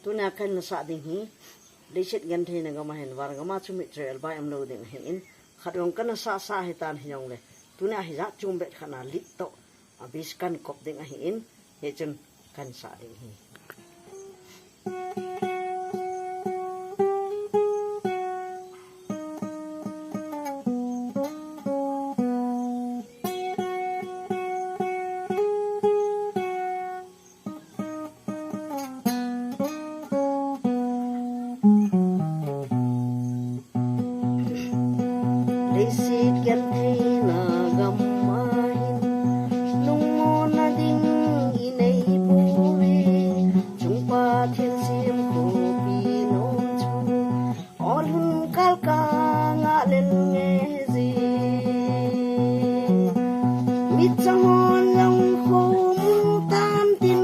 tu na kan na sa ding hi lesit gan the na gama hen war gama chumi trail ba am lo ding hen in khatong kan sa sa hitan hinyong le tu na hi za chum bet khana lit to abis kan kop ding a hi in he chun kan sa ding hi lesit gan the na gamahin nung mo na ding inay puri chung pa thiên sim ko pinom chu all hun kal ka nga len nge zi mit chang hon long kho mu tan tin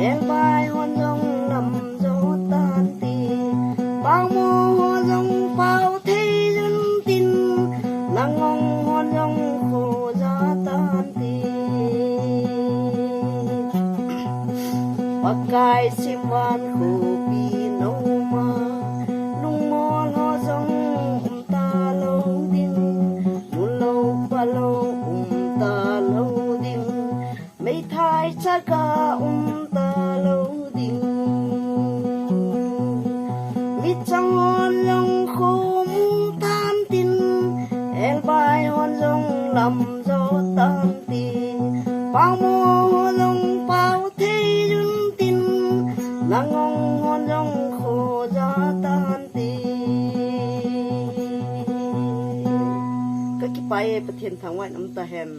el bai hon long lam zo tan ti bao mo hon long bao thế nangong honong ko jatanti pakai simwan ko pinoma lungmon ho jong talo ding mulo palo talo ding mei thai chaka talo ding mi chang hon long ko tan tin el bai hon long lam zo tan ti bao mo long bao thế yun tin nangong hon long kho ja tan ti ka ki pai pathian thang wai nam ta hen